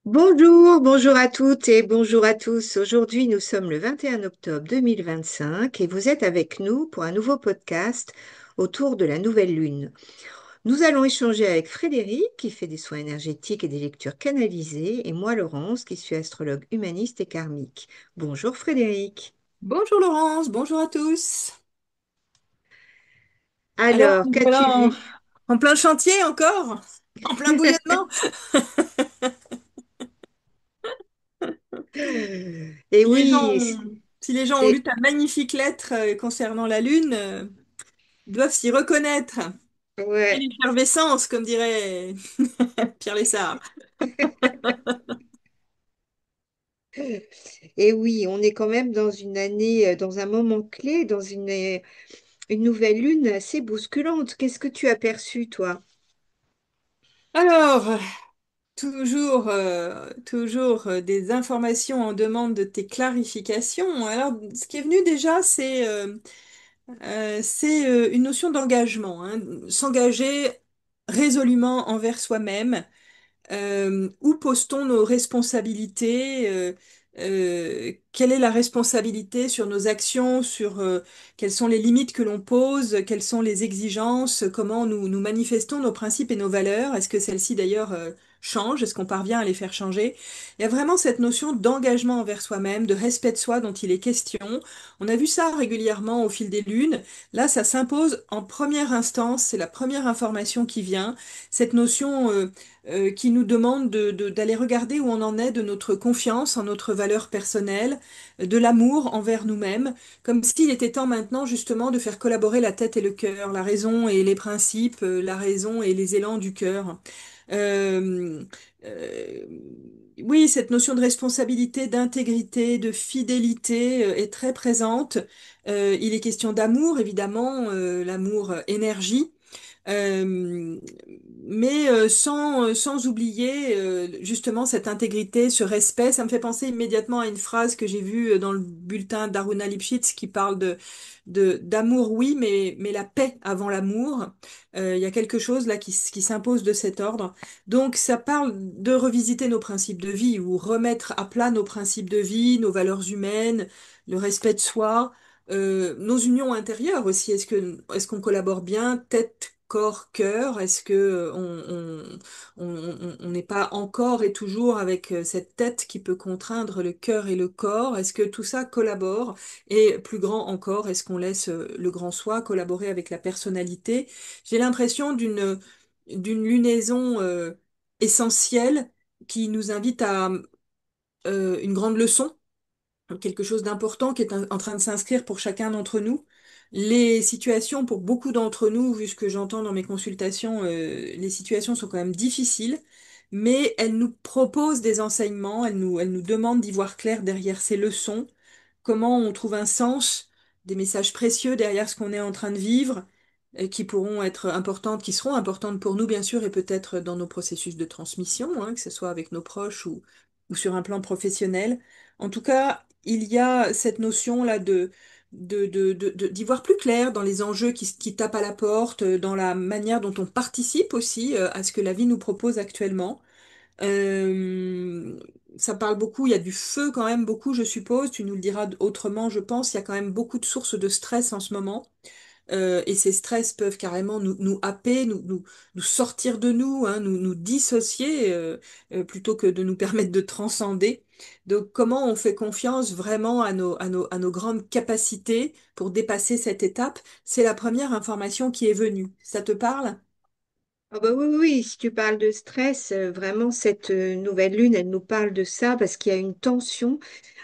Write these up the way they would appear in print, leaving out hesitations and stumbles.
Bonjour, bonjour à toutes et bonjour à tous. Aujourd'hui, nous sommes le 21 octobre 2025 et vous êtes avec nous pour un nouveau podcast autour de la nouvelle lune. Nous allons échanger avec Frédéric qui fait des soins énergétiques et des lectures canalisées et moi, Laurence, qui suis astrologue humaniste et karmique. Bonjour Frédéric. Bonjour Laurence, bonjour à tous. Alors, Alors, nous qu'as-tu voilà vu? en plein chantier encore, en plein bouillonnement. Et Si les gens oui, ont, si les gens ont lu c'est ta magnifique lettre concernant la Lune, ils doivent s'y reconnaître. Quelle ouais. effervescence, comme dirait Pierre Lessard. Et oui, on est quand même dans une année, dans un moment clé, dans une nouvelle lune assez bousculante. Qu'est-ce que tu as perçu, toi? Alors, toujours des informations en demande de tes clarifications. Alors, ce qui est venu déjà, c'est une notion d'engagement, hein. S'engager résolument envers soi-même. Où pose-t-on nos responsabilités? Quelle est la responsabilité sur nos actions, sur quelles sont les limites que l'on pose, quelles sont les exigences, comment nous manifestons nos principes et nos valeurs? Est-ce que celles-ci d'ailleurs changent? Est-ce qu'on parvient à les faire changer? Il y a vraiment cette notion d'engagement envers soi-même, de respect de soi dont il est question. On a vu ça régulièrement au fil des lunes. Là, ça s'impose en première instance, c'est la première information qui vient. Cette notion qui nous demande d'aller regarder où on en est de notre confiance en notre valeur personnelle, de l'amour envers nous-mêmes, comme s'il était temps maintenant justement de faire collaborer la tête et le cœur, la raison et les principes, la raison et les élans du cœur. Euh, euh, oui, cette notion de responsabilité, d'intégrité, de fidélité est très présente. Il est question d'amour, évidemment, l'amour énergie. Euh, mais sans oublier justement cette intégrité, ce respect. Ça me fait penser immédiatement à une phrase que j'ai vue dans le bulletin d'Aruna Lipschitz qui parle d'amour, oui, mais la paix avant l'amour. Il y a quelque chose là qui s'impose de cet ordre. Donc ça parle de revisiter nos principes de vie ou remettre à plat nos principes de vie, nos valeurs humaines, le respect de soi. Nos unions intérieures aussi, est-ce qu'on collabore bien, tête, corps, cœur? Est-ce que on n'est pas encore et toujours avec cette tête qui peut contraindre le cœur et le corps? Est-ce que tout ça collabore? Et plus grand encore, est-ce qu'on laisse le grand soi collaborer avec la personnalité? J'ai l'impression d'une lunaison essentielle qui nous invite à une grande leçon, quelque chose d'important qui est en train de s'inscrire pour chacun d'entre nous. Les situations, pour beaucoup d'entre nous, vu ce que j'entends dans mes consultations, les situations sont quand même difficiles, mais elles nous proposent des enseignements, elles nous demandent d'y voir clair derrière ces leçons, comment on trouve un sens, des messages précieux derrière ce qu'on est en train de vivre, qui pourront être importantes, qui seront importantes pour nous, bien sûr, et peut-être dans nos processus de transmission, hein, que ce soit avec nos proches ou sur un plan professionnel. En tout cas, il y a cette notion-là d'y voir plus clair dans les enjeux qui tapent à la porte, dans la manière dont on participe aussi à ce que la vie nous propose actuellement. Euh, Ça parle beaucoup, il y a du feu quand même beaucoup, je suppose, tu nous le diras autrement, je pense, il y a quand même beaucoup de sources de stress en ce moment. Et ces stress peuvent carrément nous happer, nous sortir de nous, hein, nous dissocier plutôt que de nous permettre de transcender. Donc, comment on fait confiance vraiment à nos grandes capacités pour dépasser cette étape? C'est la première information qui est venue. Ça te parle? Ah bah oui, oui, oui, si tu parles de stress, vraiment, cette nouvelle lune, elle nous parle de ça parce qu'il y a une tension,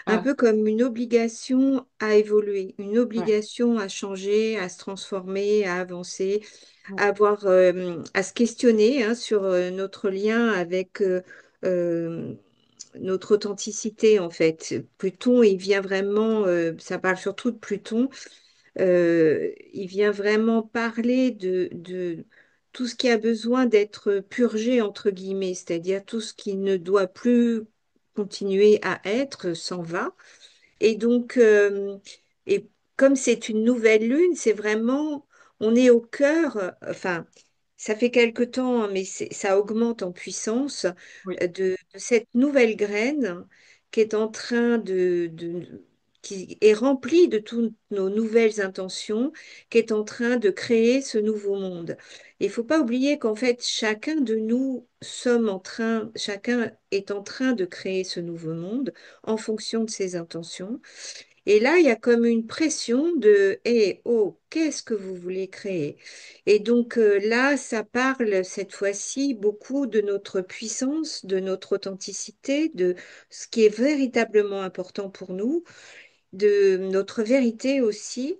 un Ah, peu comme une obligation à évoluer, une ouais, obligation à changer, à se transformer, à avancer, ouais. à avoir, à se questionner hein, sur notre lien avec euh, notre authenticité, en fait. Pluton, il vient vraiment, ça parle surtout de Pluton, il vient vraiment parler de tout ce qui a besoin d'être purgé, entre guillemets, c'est-à-dire tout ce qui ne doit plus continuer à être s'en va. Et donc, et comme c'est une nouvelle lune, c'est vraiment, on est au cœur, enfin, ça fait quelque temps, hein, mais ça augmente en puissance Oui. de cette nouvelle graine qui est en train qui est remplie de toutes nos nouvelles intentions, qui est en train de créer ce nouveau monde. Il faut pas oublier qu'en fait, chacun de nous chacun est en train de créer ce nouveau monde en fonction de ses intentions. Et là, il y a comme une pression de «Eh, oh, qu'est-ce que vous voulez créer?» Et donc là, ça parle cette fois-ci beaucoup de notre puissance, de notre authenticité, de ce qui est véritablement important pour nous, de notre vérité aussi,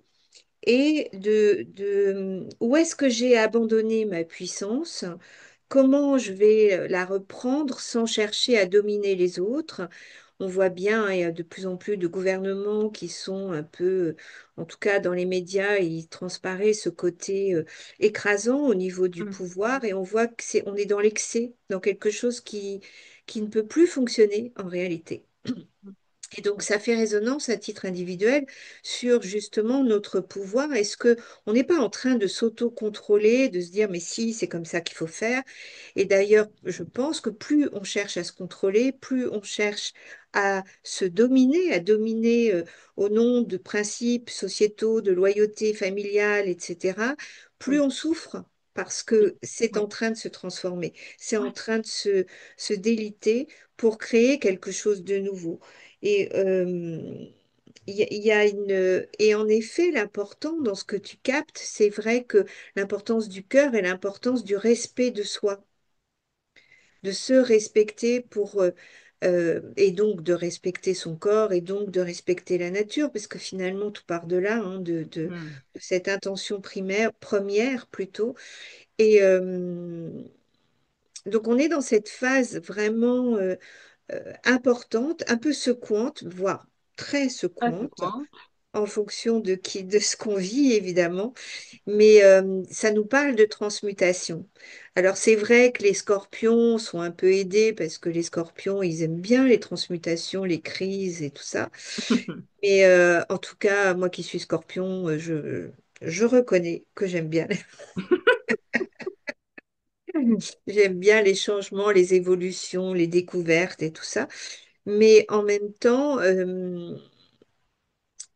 et de où est-ce que j'ai abandonné ma puissance, comment je vais la reprendre sans chercher à dominer les autres. On voit bien, il y a de plus en plus de gouvernements qui sont un peu, en tout cas dans les médias, il transparaît ce côté écrasant au niveau du Mm. pouvoir et on voit que on est dans l'excès, dans quelque chose qui ne peut plus fonctionner en réalité. Et donc, ça fait résonance à titre individuel sur justement notre pouvoir. Est-ce que on n'est pas en train de s'auto-contrôler, de se dire, mais si, c'est comme ça qu'il faut faire? Et d'ailleurs, je pense que plus on cherche à se contrôler, plus on cherche à dominer au nom de principes sociétaux, de loyauté familiale, etc., plus Oui. on souffre parce Oui. que c'est en Oui. train de se transformer, c'est en Ouais. train de se déliter pour créer quelque chose de nouveau. Et il y a et en effet, l'important dans ce que tu captes, c'est vrai que l'importance du cœur et l'importance du respect de soi, de se respecter et donc de respecter son corps et donc de respecter la nature, parce que finalement, tout part de là, hein, Mm. de cette intention première plutôt. Et donc, on est dans cette phase vraiment importante, un peu secouante, voire très Ah, c'est secouante, quoi? en fonction de ce qu'on vit, évidemment. Mais ça nous parle de transmutation. Alors, c'est vrai que les scorpions sont un peu aidés parce que les scorpions, ils aiment bien les transmutations, les crises et tout ça. Mais en tout cas, moi qui suis scorpion, je reconnais que j'aime bien. J'aime bien les changements, les évolutions, les découvertes et tout ça. Mais en même temps,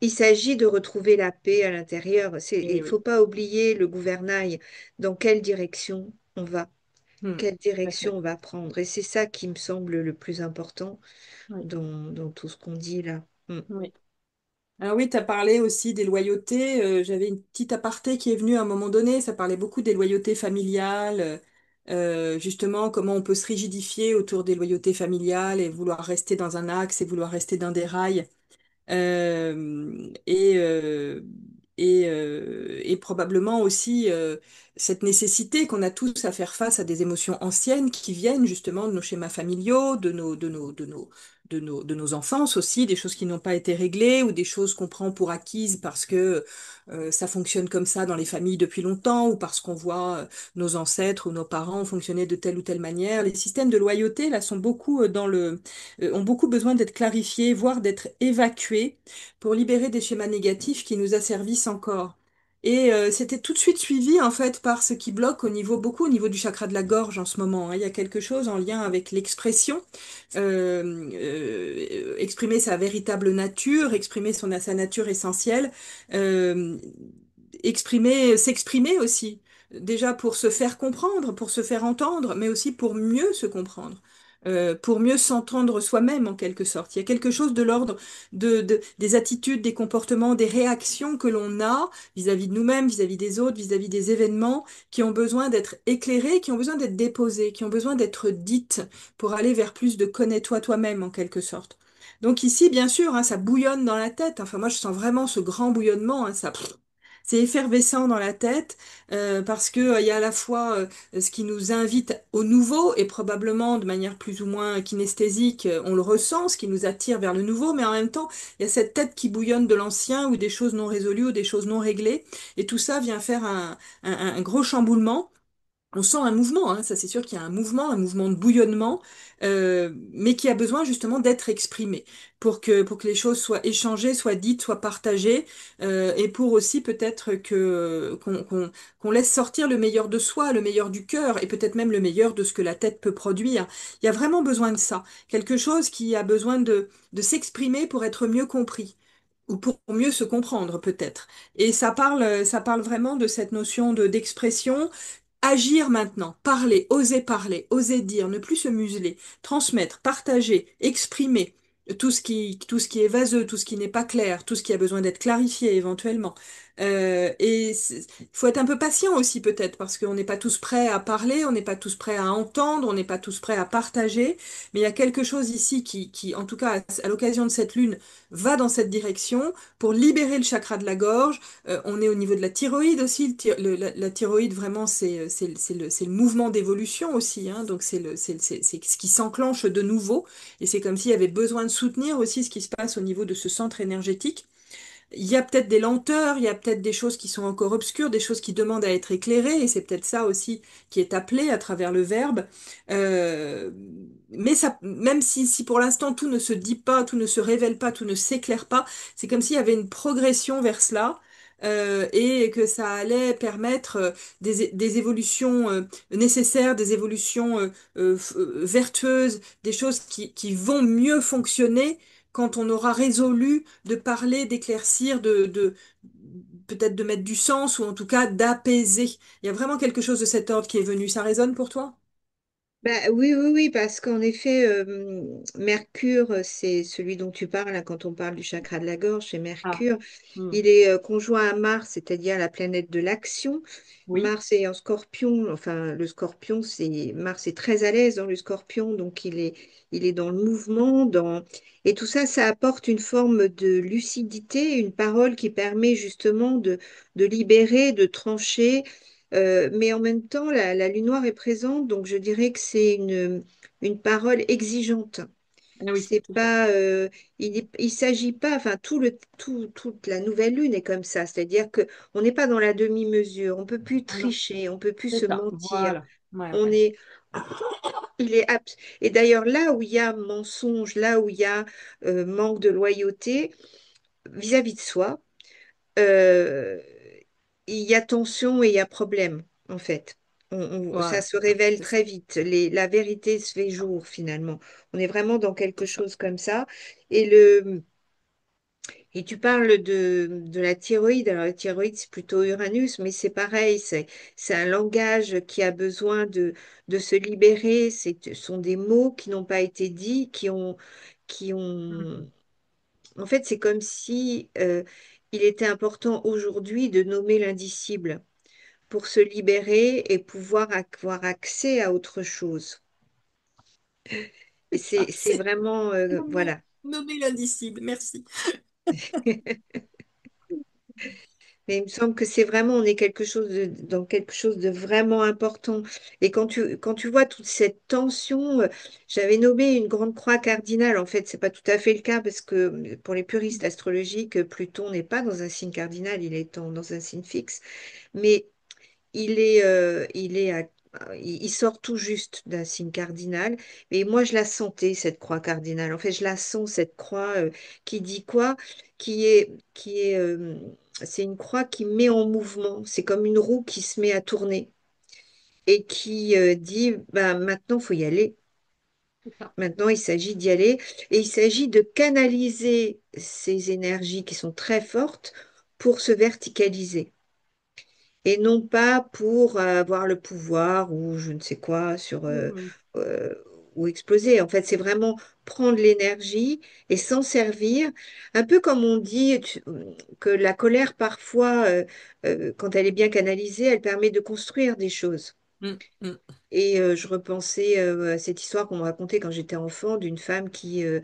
il s'agit de retrouver la paix à l'intérieur. Il Et ne faut oui. pas oublier le gouvernail, dans quelle direction on va, Mm. quelle Tout à fait. direction on va prendre. Et c'est ça qui me semble le plus important Oui. dans tout ce qu'on dit là. Mm. Oui. Alors oui, tu as parlé aussi des loyautés. J'avais une petite aparté qui est venue à un moment donné. Ça parlait beaucoup des loyautés familiales. Justement, comment on peut se rigidifier autour des loyautés familiales et vouloir rester dans un axe et vouloir rester dans des rails. Euh, et, euh, et probablement aussi cette nécessité qu'on a tous à faire face à des émotions anciennes qui viennent justement de nos schémas familiaux, de nos enfances aussi, des choses qui n'ont pas été réglées ou des choses qu'on prend pour acquises parce que ça fonctionne comme ça dans les familles depuis longtemps ou parce qu'on voit nos ancêtres ou nos parents fonctionner de telle ou telle manière. Les systèmes de loyauté là sont beaucoup ont beaucoup besoin d'être clarifiés, voire d'être évacués pour libérer des schémas négatifs qui nous asservissent encore. Et c'était tout de suite suivi en fait par ce qui bloque beaucoup au niveau du chakra de la gorge en ce moment, hein. Il y a quelque chose en lien avec l'expression, exprimer sa véritable nature, exprimer sa nature essentielle, euh, s'exprimer aussi. Déjà pour se faire comprendre, pour se faire entendre, mais aussi pour mieux se comprendre, pour mieux s'entendre soi-même en quelque sorte. Il y a quelque chose de l'ordre des attitudes, des comportements, des réactions que l'on a vis-à-vis de nous-mêmes, vis-à-vis des autres, vis-à-vis des événements, qui ont besoin d'être éclairés, qui ont besoin d'être déposés, qui ont besoin d'être dites pour aller vers plus de connais-toi toi-même en quelque sorte. Donc ici, bien sûr, hein, ça bouillonne dans la tête. Enfin, moi, je sens vraiment ce grand bouillonnement, hein, c'est effervescent dans la tête parce que il y a à la fois ce qui nous invite au nouveau et probablement de manière plus ou moins kinesthésique, on le ressent, ce qui nous attire vers le nouveau, mais en même temps, il y a cette tête qui bouillonne de l'ancien ou des choses non résolues ou des choses non réglées et tout ça vient faire un gros chamboulement. On sent un mouvement, hein, ça c'est sûr qu'il y a un mouvement de bouillonnement, mais qui a besoin justement d'être exprimé pour que les choses soient échangées, soient dites, soient partagées, et pour aussi peut-être qu'on laisse sortir le meilleur de soi, le meilleur du cœur, et peut-être même le meilleur de ce que la tête peut produire. Il y a vraiment besoin de ça, quelque chose qui a besoin de s'exprimer pour être mieux compris. Ou pour mieux se comprendre peut-être. Et ça parle vraiment de cette notion de d'expression. Agir maintenant, parler, oser dire, ne plus se museler, transmettre, partager, exprimer tout ce qui est vaseux, tout ce qui n'est pas clair, tout ce qui a besoin d'être clarifié éventuellement. Il faut être un peu patient aussi peut-être parce qu'on n'est pas tous prêts à parler, on n'est pas tous prêts à entendre, on n'est pas tous prêts à partager, mais il y a quelque chose ici qui en tout cas, à l'occasion de cette lune, va dans cette direction pour libérer le chakra de la gorge. On est au niveau de la thyroïde aussi. La thyroïde, vraiment, c'est le mouvement d'évolution aussi, hein. Donc, c'est ce qui s'enclenche de nouveau. Et c'est comme s'il y avait besoin de soutenir aussi ce qui se passe au niveau de ce centre énergétique. Il y a peut-être des lenteurs, il y a peut-être des choses qui sont encore obscures, des choses qui demandent à être éclairées, et c'est peut-être ça aussi qui est appelé à travers le verbe. Euh, mais ça, même si pour l'instant tout ne se dit pas, tout ne se révèle pas, tout ne s'éclaire pas, c'est comme s'il y avait une progression vers cela. Et que ça allait permettre des évolutions nécessaires, des évolutions vertueuses, des choses qui vont mieux fonctionner quand on aura résolu de parler, d'éclaircir, peut-être de mettre du sens ou en tout cas d'apaiser. Il y a vraiment quelque chose de cet ordre qui est venu. Ça résonne pour toi? Bah, oui, oui, oui, parce qu'en effet, Mercure, c'est celui dont tu parles hein, quand on parle du chakra de la gorge, c'est Ah, Mercure. hmm. Il est conjoint à Mars, c'est-à-dire la planète de l'action. Oui, Mars est en Scorpion, enfin le Scorpion, c'est Mars est très à l'aise dans le Scorpion, donc il est dans le mouvement, et tout ça, ça apporte une forme de lucidité, une parole qui permet justement de libérer, de trancher. Mais en même temps, la lune noire est présente, donc je dirais que c'est une parole exigeante. ah oui, C'est tout à fait. pas, il s'agit pas, enfin toute la nouvelle lune est comme ça, c'est-à-dire que on n'est pas dans la demi-mesure, on peut plus Ah non, tricher, on peut plus c'est se ça. mentir, Voilà. Ouais, on ouais. est, il est abs- Et d'ailleurs là où il y a mensonge, là où il y a manque de loyauté vis-à-vis de soi, euh, il y a tension et il y a problème en fait. Ça Voilà, se c'est ça. révèle C'est très ça. vite. La vérité se fait jour finalement. On est vraiment dans quelque C'est ça. chose comme ça. Et et tu parles de la thyroïde. Alors, la thyroïde, c'est plutôt Uranus, mais c'est pareil. C'est un langage qui a besoin de se libérer. Ce sont des mots qui n'ont pas été dits, qui Mhm. ont... En fait, c'est comme si il était important aujourd'hui de nommer l'indicible pour se libérer et pouvoir avoir accès à autre chose. Et C'est ça. c'est vraiment... voilà. Nommer l'indicible. Merci. Mais il me semble que c'est vraiment, on est dans quelque chose de vraiment important. Et quand tu vois toute cette tension, j'avais nommé une grande croix cardinale. En fait, c'est pas tout à fait le cas parce que pour les puristes astrologiques, Pluton n'est pas dans un signe cardinal, dans un signe fixe. Mais il sort tout juste d'un signe cardinal. Et moi, je la sentais, cette croix cardinale. En fait, je la sens, cette croix qui dit quoi? C'est une croix qui met en mouvement. C'est comme une roue qui se met à tourner et qui dit, ben, maintenant, il faut y aller. C'est ça. Maintenant, il s'agit d'y aller. Et il s'agit de canaliser ces énergies qui sont très fortes pour se verticaliser et non pas pour avoir le pouvoir ou je ne sais quoi Mhm. euh, ou exploser. En fait, c'est vraiment prendre l'énergie et s'en servir, un peu comme on dit que la colère parfois, quand elle est bien canalisée, elle permet de construire des choses. Mm, mm. Et je repensais à cette histoire qu'on me racontait quand j'étais enfant d'une femme euh,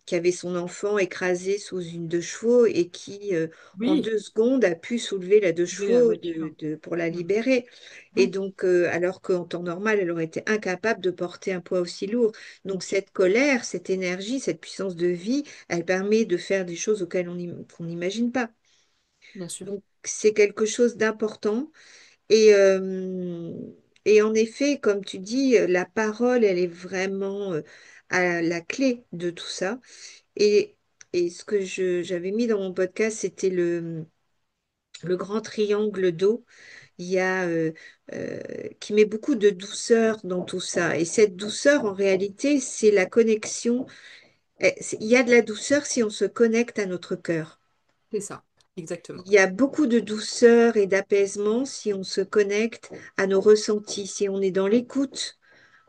qui avait son enfant écrasé sous une deux chevaux et qui, en Oui, 2 secondes, a pu soulever la deux de la chevaux voiture. pour la Mm. libérer. Et Mm. donc, alors qu'en temps normal, elle aurait été incapable de porter un poids aussi lourd. Bien Donc, sûr, cette colère, cette énergie, cette puissance de vie, elle permet de faire des choses auxquelles qu'on n'imagine pas. bien sûr. Donc, c'est quelque chose d'important. Et, euh, et en effet, comme tu dis, la parole, elle est vraiment à la clé de tout ça. Et, et ce que j'avais mis dans mon podcast, c'était le grand triangle d'eau. Il y a, qui met beaucoup de douceur dans tout ça. Et cette douceur, en réalité, c'est la connexion. Il y a de la douceur si on se connecte à notre cœur. C'est ça, exactement. Il y a beaucoup de douceur et d'apaisement si on se connecte à nos ressentis, si on est dans l'écoute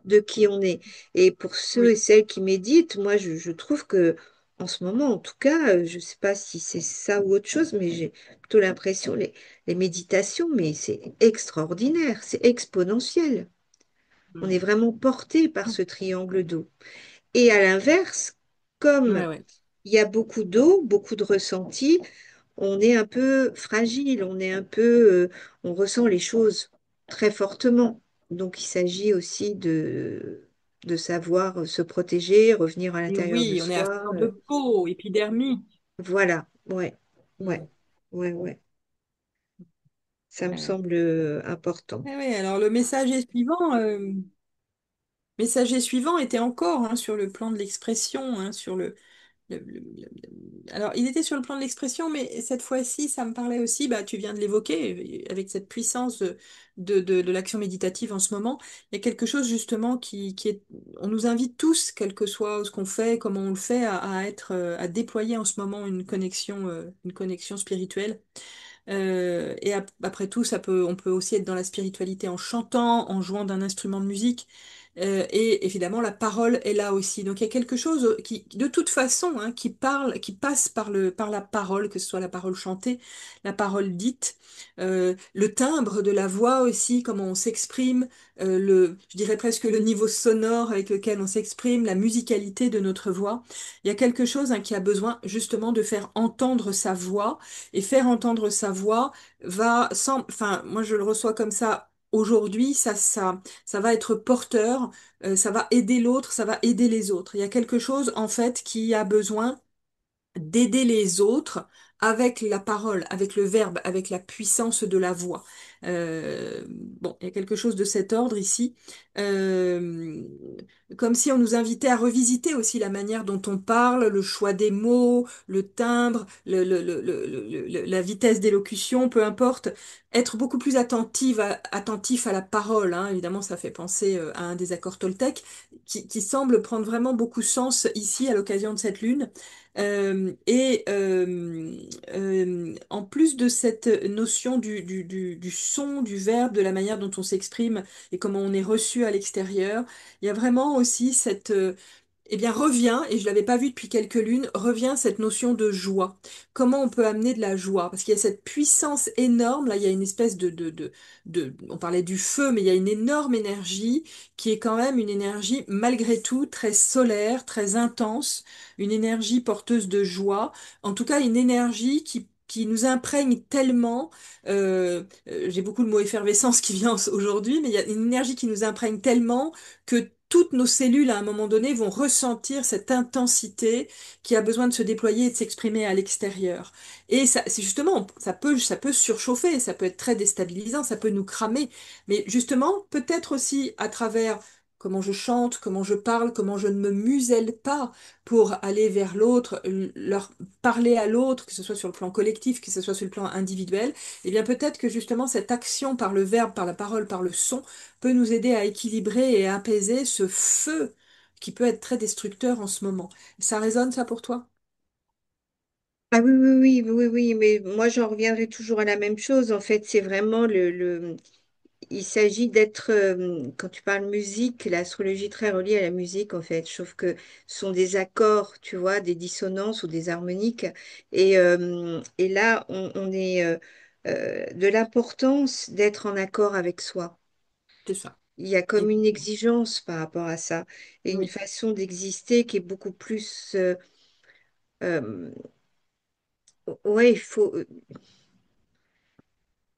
de qui on est. Et pour ceux et Oui. celles qui méditent, moi, je trouve que en ce moment, en tout cas, je ne sais pas si c'est ça ou autre chose, mais j'ai plutôt l'impression, les méditations, mais c'est extraordinaire, c'est exponentiel. On est Mm. vraiment porté par ce triangle d'eau. Et à l'inverse, comme Ouais, ouais. il y a beaucoup d'eau, beaucoup de ressentis, on est un peu fragile, on est un peu, on ressent les choses très fortement. Donc il s'agit aussi de savoir se protéger, revenir à Et l'intérieur de oui, on est à soi. fleur de peau, épidermique. Voilà, ouais, ouais, Mm. ouais, ouais. Ça me Ouais, ouais. semble important. Ouais, alors le messager suivant était encore hein, sur le plan de l'expression, hein, sur alors, il était sur le plan de l'expression, mais cette fois-ci, ça me parlait aussi, bah, tu viens de l'évoquer, avec cette puissance de l'action méditative en ce moment, il y a quelque chose justement qui est... On nous invite tous, quel que soit ce qu'on fait, comment on le fait, à être, à déployer en ce moment une connexion spirituelle. Après tout, on peut aussi être dans la spiritualité en chantant, en jouant d'un instrument de musique. Et évidemment, la parole est là aussi. Donc il y a quelque chose qui, de toute façon, hein, qui parle, qui passe par la parole, que ce soit la parole chantée, la parole dite, le timbre de la voix aussi, comment on s'exprime, je dirais presque le niveau sonore avec lequel on s'exprime, la musicalité de notre voix. Il y a quelque chose, hein, qui a besoin justement de faire entendre sa voix et faire entendre sa voix enfin, moi je le reçois comme ça aujourd'hui, ça va être porteur, ça va aider l'autre, ça va aider les autres. Il y a quelque chose en fait qui a besoin d'aider les autres avec la parole, avec le verbe, avec la puissance de la voix. Bon, il y a quelque chose de cet ordre ici. Euh, Comme si on nous invitait à revisiter aussi la manière dont on parle, le choix des mots, le timbre, la vitesse d'élocution, peu importe. Être beaucoup plus attentif à la parole, hein. Évidemment, ça fait penser à un des accords Toltec qui semble prendre vraiment beaucoup sens ici à l'occasion de cette lune. En plus de cette notion du son, du verbe, de la manière dont on s'exprime et comment on est reçu à l'extérieur, il y a vraiment aussi eh bien, revient, et je l'avais pas vu depuis quelques lunes, revient cette notion de joie. Comment on peut amener de la joie? Parce qu'il y a cette puissance énorme, là, il y a une espèce on parlait du feu, mais il y a une énorme énergie qui est quand même une énergie, malgré tout, très solaire, très intense, une énergie porteuse de joie, en tout cas, une énergie qui nous imprègne tellement, j'ai beaucoup le mot effervescence qui vient aujourd'hui, mais il y a une énergie qui nous imprègne tellement que toutes nos cellules, à un moment donné, vont ressentir cette intensité qui a besoin de se déployer et de s'exprimer à l'extérieur. Et ça, c'est justement, ça peut surchauffer, ça peut être très déstabilisant, ça peut nous cramer. Mais justement, peut-être aussi à travers comment je chante, comment je parle, comment je ne me muselle pas pour aller vers l'autre, leur parler à l'autre, que ce soit sur le plan collectif, que ce soit sur le plan individuel, eh bien peut-être que justement cette action par le verbe, par la parole, par le son, peut nous aider à équilibrer et à apaiser ce feu qui peut être très destructeur en ce moment. Ça résonne ça pour toi? Ah oui, oui, oui, oui, oui, mais moi j'en reviendrai toujours à la même chose. En fait, c'est vraiment il s'agit d'être, quand tu parles musique, l'astrologie est très reliée à la musique, en fait. Je trouve que ce sont des accords, tu vois, des dissonances ou des harmoniques. Et là, on est de l'importance d'être en accord avec soi. C'est ça. Il y a comme une Exactement. exigence par rapport à ça et une Oui, façon d'exister qui est beaucoup plus... euh, ouais, il faut...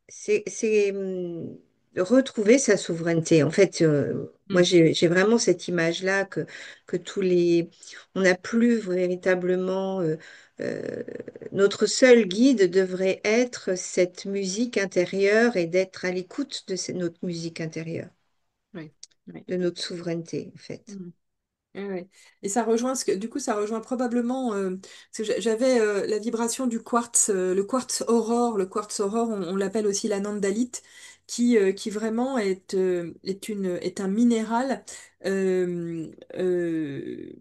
c'est retrouver sa souveraineté. En fait, moi, mm, j'ai vraiment cette image-là que tous les... On n'a plus véritablement euh, notre seul guide devrait être cette musique intérieure et d'être à l'écoute de notre musique intérieure, Oui. Oui. de notre souveraineté, en fait. Mhm. Ouais, ouais. Et ça rejoint du coup, ça rejoint probablement parce que j'avais la vibration du quartz, le quartz aurore. Le quartz aurore, on l'appelle aussi la nandalite, qui vraiment est un minéral euh, euh,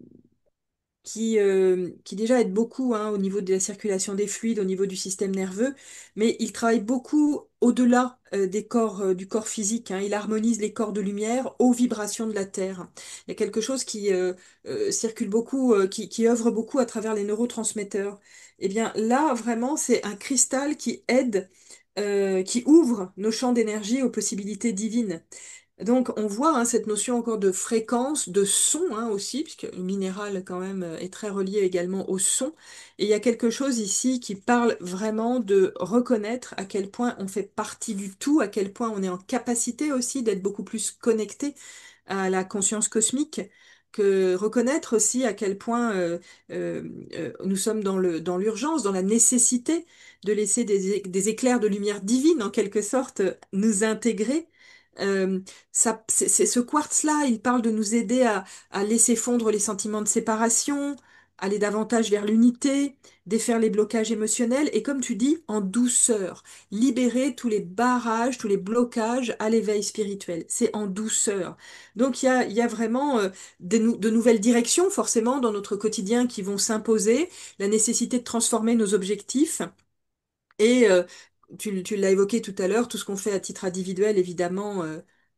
qui déjà aide beaucoup hein, au niveau de la circulation des fluides, au niveau du système nerveux, mais il travaille beaucoup au-delà des corps, du corps physique, hein. Il harmonise les corps de lumière aux vibrations de la Terre. Il y a quelque chose qui circule beaucoup, qui œuvre beaucoup à travers les neurotransmetteurs. Eh bien là, vraiment, c'est un cristal qui aide, qui ouvre nos champs d'énergie aux possibilités divines. Donc on voit hein, cette notion encore de fréquence, de son hein, aussi, puisque le minéral quand même est très relié également au son. Et il y a quelque chose ici qui parle vraiment de reconnaître à quel point on fait partie du tout, à quel point on est en capacité aussi d'être beaucoup plus connecté à la conscience cosmique, que reconnaître aussi à quel point nous sommes dans l'urgence, dans la nécessité de laisser des éclairs de lumière divine en quelque sorte nous intégrer. Euh, ce quartz-là, il parle de nous aider à laisser fondre les sentiments de séparation, aller davantage vers l'unité, défaire les blocages émotionnels et comme tu dis, en douceur, libérer tous les barrages, tous les blocages à l'éveil spirituel. C'est en douceur. Donc il y a vraiment de nouvelles directions forcément dans notre quotidien qui vont s'imposer, la nécessité de transformer nos objectifs. Et tu l'as évoqué tout à l'heure, tout ce qu'on fait à titre individuel, évidemment,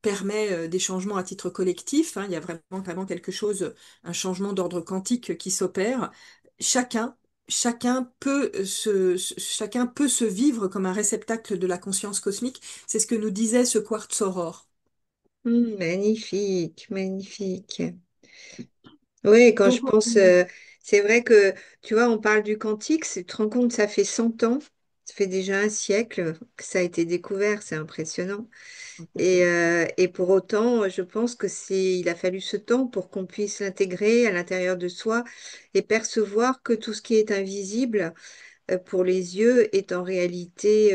permet des changements à titre collectif, hein. Il y a vraiment quelque chose, un changement d'ordre quantique qui s'opère. Chacun, chacun peut se vivre comme un réceptacle de la conscience cosmique. C'est ce que nous disait ce quartz aurore. Magnifique, magnifique. Oui, quand je Donc, pense, c'est vrai que, tu vois, on parle du quantique, tu te rends compte, ça fait 100 ans, ça fait déjà un siècle que ça a été découvert, c'est impressionnant. complètement. Et pour autant, je pense que il a fallu ce temps pour qu'on puisse l'intégrer à l'intérieur de soi et percevoir que tout ce qui est invisible pour les yeux est en réalité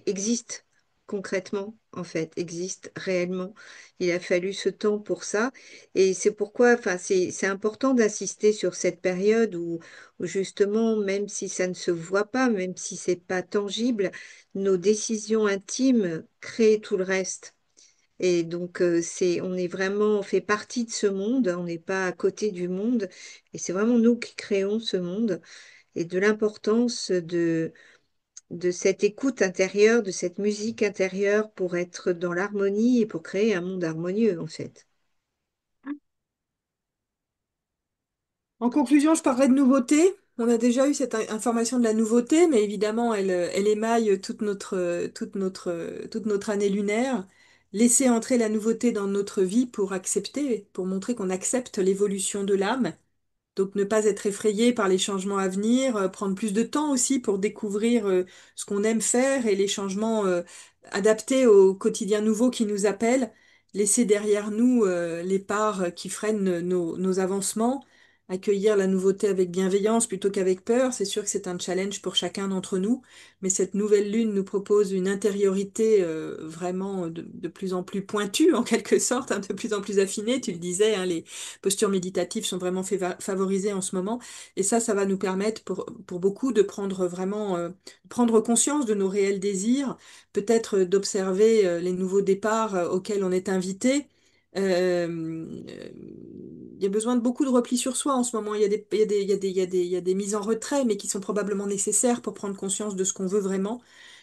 existe concrètement, en fait, existe réellement. Il a fallu ce temps pour ça. Et c'est pourquoi, enfin, c'est important d'insister sur cette période où justement, même si ça ne se voit pas, même si c'est pas tangible, nos décisions intimes créent tout le reste. Et donc, on est vraiment, on fait partie de ce monde, on n'est pas à côté du monde, et c'est vraiment nous qui créons ce monde et de l'importance de cette écoute intérieure, de cette musique intérieure pour être dans l'harmonie et pour créer un monde harmonieux, en fait. En conclusion, je parlerai de nouveauté. On a déjà eu cette information de la nouveauté, mais évidemment, elle émaille toute notre année lunaire. Laisser entrer la nouveauté dans notre vie pour accepter, pour montrer qu'on accepte l'évolution de l'âme. Donc ne pas être effrayé par les changements à venir, prendre plus de temps aussi pour découvrir ce qu'on aime faire et les changements adaptés au quotidien nouveau qui nous appelle. Laisser derrière nous les parts qui freinent nos avancements, accueillir la nouveauté avec bienveillance plutôt qu'avec peur. C'est sûr que c'est un challenge pour chacun d'entre nous, mais cette nouvelle lune nous propose une intériorité vraiment de plus en plus pointue en quelque sorte, hein, de plus en plus affinée. Tu le disais, hein, les postures méditatives sont vraiment favorisées en ce moment. Et ça va nous permettre pour beaucoup de prendre vraiment, prendre conscience de nos réels désirs, peut-être d'observer les nouveaux départs auxquels on est invité. Il y a besoin de beaucoup de repli sur soi en ce moment. Il y a il y a des mises en retrait, mais qui sont probablement nécessaires pour prendre conscience de ce qu'on veut vraiment,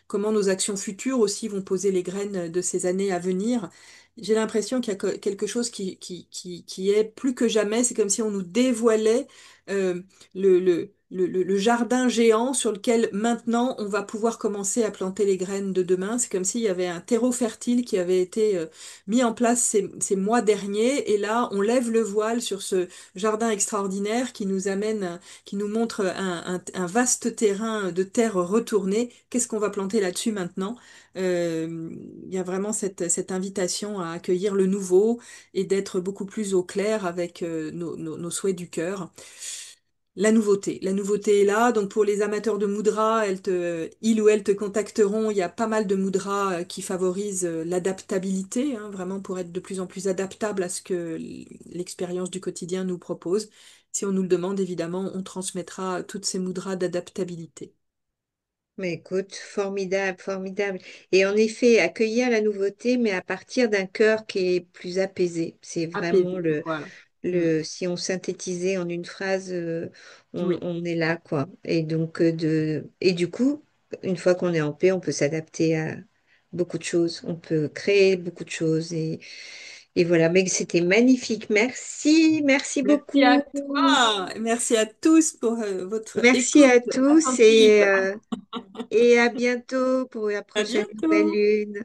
comment nos actions futures aussi vont poser les graines de ces années à venir. J'ai l'impression qu'il y a quelque chose qui est plus que jamais, c'est comme si on nous dévoilait euh, le jardin géant sur lequel maintenant on va pouvoir commencer à planter les graines de demain. C'est comme s'il y avait un terreau fertile qui avait été mis en place ces mois derniers, et là on lève le voile sur ce jardin extraordinaire qui nous amène, qui nous montre un vaste terrain de terre retournée. Qu'est-ce qu'on va planter là-dessus maintenant? Il y a vraiment cette invitation à accueillir le nouveau et d'être beaucoup plus au clair avec nos souhaits du cœur. La nouveauté est là. Donc pour les amateurs de mudra, ils ou elles te contacteront. Il y a pas mal de mudras qui favorisent l'adaptabilité, hein, vraiment pour être de plus en plus adaptable à ce que l'expérience du quotidien nous propose. Si on nous le demande, évidemment, on transmettra toutes ces mudras d'adaptabilité. Mais écoute, formidable, formidable. Et en effet, accueillir la nouveauté, mais à partir d'un cœur qui est plus apaisé. C'est vraiment Apaisé, voilà. Mm. si on synthétisait en une phrase, Oui, on est là, quoi. Et donc, et du coup, une fois qu'on est en paix, on peut s'adapter à beaucoup de choses. On peut créer beaucoup de choses. Et voilà. Mais c'était magnifique. Merci, merci merci à beaucoup. toi. Merci à tous pour votre Merci écoute à tous attentive. et à bientôt pour la À prochaine nouvelle bientôt. lune.